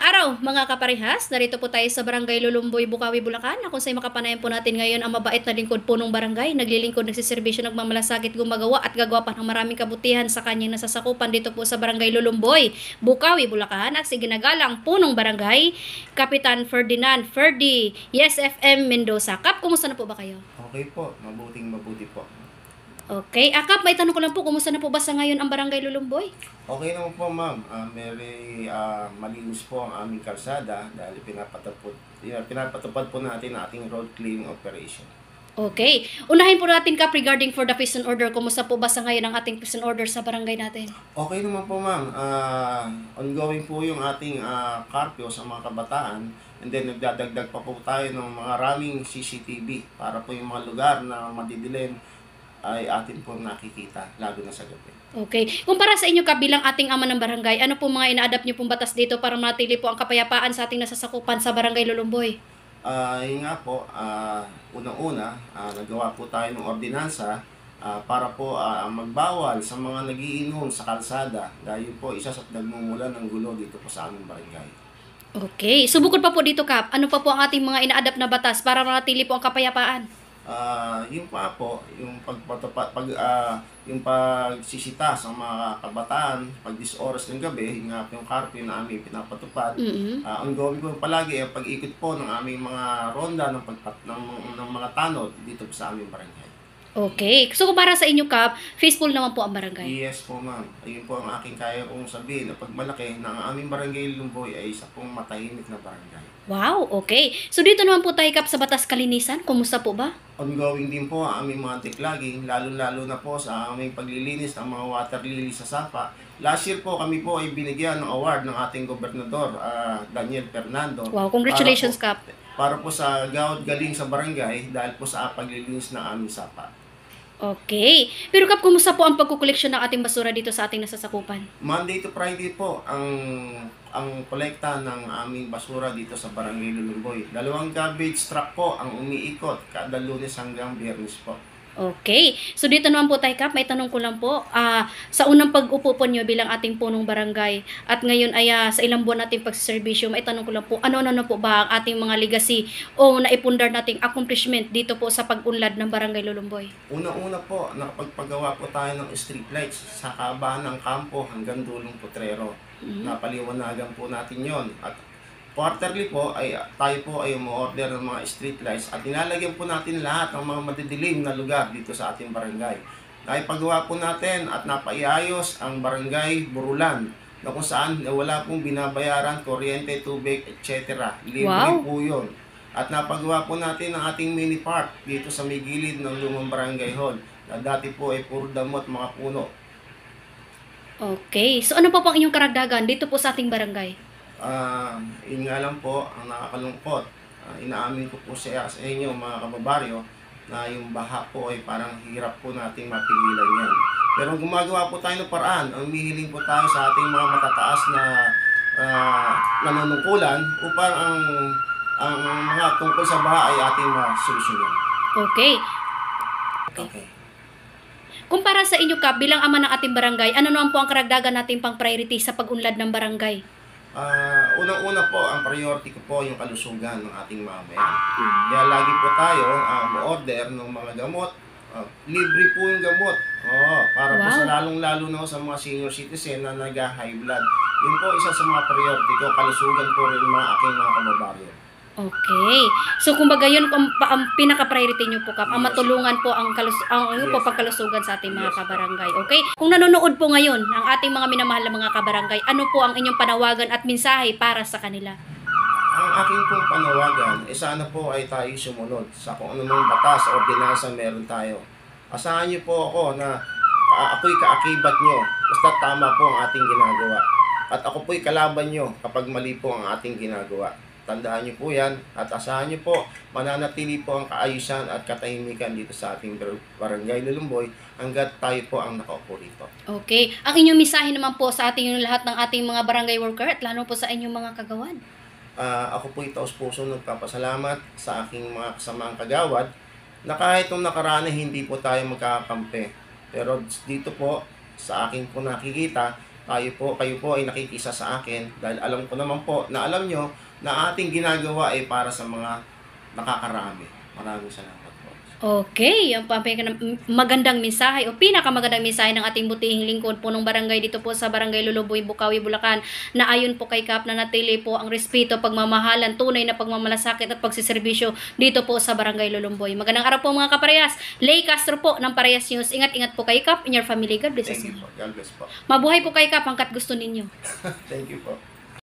Araw, mga kaparehas, narito po tayo sa Barangay Lulumboy, Bukawi, Bulacan, na kung sa'yo makapanayan po natin ngayon ang mabait na lingkod po ng barangay, naglilingkod, nagsiservisyo, nagmamalasakit, gumagawa at gagawa pa ng maraming kabutihan sa kanyang nasasakupan dito po sa Barangay Lulumboy, Bukawi, Bulacan, at si ginagalang punong barangay, Kapitan Ferdinand Ferdy, Yes FM Mendoza. Kap, kumusta na po ba kayo? Okay po, mabuti po. Okay, Kap, may tanong ko lang po, kumusta na po ba sa ngayon ang Barangay Lulumboy? Okay naman po ma'am, malinis po ang aming kalsada dahil pinapatupad po natin ang ating road clearing operation. Okay, unahin po natin Kap regarding for the prison order, kumusta po ba sa ngayon ang ating prison order sa barangay natin? Okay naman po ma'am, ongoing po yung ating curfew sa mga kabataan, and then nagdadagdag pa po tayo ng mga raming CCTV para po yung mga lugar na madidilim ay atin po nakikita, lalo na sa gabi. Okay. Kumpara sa inyo Kap bilang ating ama ng barangay, ano po mga ina-adapt niyo pong batas dito para matili po ang kapayapaan sa ating nasasakupan sa Barangay Lulumboy? Yun nga po, unang-una, nagawa po tayo ng ordinansa para po magbawal sa mga nagiinom sa kalsada dahil po isa sa nagmumula ng gulo dito po sa aming barangay. Okay. So bukod pa po dito Kap, ano pa po ang ating mga ina-adapt na batas para manatili po ang kapayapaan? Yung pa po, yung yung pagsisita sa mga kabataan, pag 10 oras ng gabi, yung nga po yung curfew na aming pinapatupad. Ongoing po palagi ang pag-ikot po ng aming mga ronda ng mga tanod dito po sa aming barangay. Okay. So kumpara sa inyo Kap, peaceful naman po ang barangay? Yes po ma'am. Ayun po ang aking kaya kong sabihin na pag malaki na ang aming barangay Lumboy ay isa pong matahimik na barangay. Wow, okay. So dito naman po tayo Kap sa Batas Kalinisan, kumusta po ba? Ongoing din po ang aming mga tiklaging, lalo-lalo na po sa aming paglilinis ng mga water lily sa Sapa. Last year po kami po ay binigyan ng award ng ating gobernador, Daniel Fernando. Wow, congratulations Kap. Para po sa gawad galing sa barangay dahil po sa paglilinis ng aming Sapa. Okay. Pero Kap, kumusta po ang pagkukoleksyon ng ating basura dito sa ating nasasakupan? Monday to Friday po ang kolekta ng aming basura dito sa Barangay Lulumboy. 2 garbage truck po ang umiikot kada Lunes hanggang Biyernes po. Okay. So dito naman po tayo Kap, may tanong ko lang po. Sa unang pag-upo po nyo bilang ating punong barangay at ngayon ay sa ilang buwan nating pagsiservisyo, may tanong ko lang po, ano po ba ang ating mga legacy o naipundar nating accomplishment dito po sa pag-unlad ng Barangay Lulumboy? Una-una po, nakapagpagawa po tayo ng street lights sa kabahan ng kampo hanggang dulong Potrero. Napaliwanagan po natin yon. At quarterly po ay tayo po ay umu-order ng mga street lights at nilalagyan po natin lahat ng mga madidilim na lugar dito sa ating barangay. Naipagawa po natin at napaiayos ang barangay Burulan na kung saan wala pong binabayaran, kuryente, tubig, etc. Libre po yun. At napagawa po natin ang ating mini park dito sa may gilid ng lumang barangay hall na dati po ay puro damot mga puno. Okay. So ano pa po ang inyong karagdagan dito po sa ating barangay? Yun nga lang po, ang nakakalungkot. Inaamin ko po sa inyo mga kababaryo na yung baha po ay parang hirap po nating mapigilan yan. Pero gumagawa po tayo ng paraan, ang humihiling po tayo sa ating mga matataas na nanunungkulan upang ang mga tungkol sa baha ay ating masolusyonan. Okay. Okay. Kumpara sa inyo Kap, bilang ama ng ating barangay, ano naman po ang karagdagan nating pang priority sa pag-unlad ng barangay? Unang-una po, ang priority ko po yung kalusugan ng ating mamayan. Kaya lagi po tayo ma-order ng mga gamot. Libre po yung gamot. Para po sa lalong-lalo na sa mga senior citizen na nag-high blood. Yun po isa sa mga priority ko. Kalusugan po rin mga aking mga kababaryo. Okay. So kumbaga yun ang pinaka-priority nyo po Kap, ang matulungan po ang pagkalusugan sa ating mga kabarangay. Okay? Kung nanonood po ngayon ang ating mga minamahal na mga kabarangay, ano po ang inyong panawagan at mensahe para sa kanila? Ang aking pong panawagan, sana po ay tayo sumunod sa kung anumang batas o ordinansa meron tayo. Asahan niyo po ako na ako'y kaakibat nyo, basta tama po ang ating ginagawa. At ako po'y kalaban nyo kapag mali po ang ating ginagawa. Tandaan niyo po yan at asahan niyo po mananatili po ang kaayusan at katahimikan dito sa ating Barangay Lulumboy hanggat tayo po ang nakaupo rito. Okay. Ang inyong mensahe naman po sa ating lahat ng ating mga barangay worker at lalo po sa inyong mga kagawad? Ako po taos-puso nagpapasalamat sa aking mga kasamaang kagawad na kahit nung nakaraan hindi po tayo magkakampi. Pero dito po sa akin po nakikita kayo po ay nakikisa sa akin dahil alam ko naman po na alam nyo na ating ginagawa ay para sa mga nakakarami. Maraming salamat po. Okay, yung magandang mensahe o pinakamagandang mensahe ng ating butihing lingkod po ng barangay dito po sa Barangay Luluboy, Bukawi, Bulacan, na ayon po kay Kap na natili po ang respeto, pagmamahalan, tunay na pagmamalasakit at pagsiservisyo dito po sa Barangay Luluboy. Magandang araw po mga kaparehas. Lay Castro po ng Parehas News. Ingat-ingat po kay Kap in your family. God bless us. Thank you po. God bless po. Mabuhay po kay Kap hanggat gusto ninyo. Thank you po.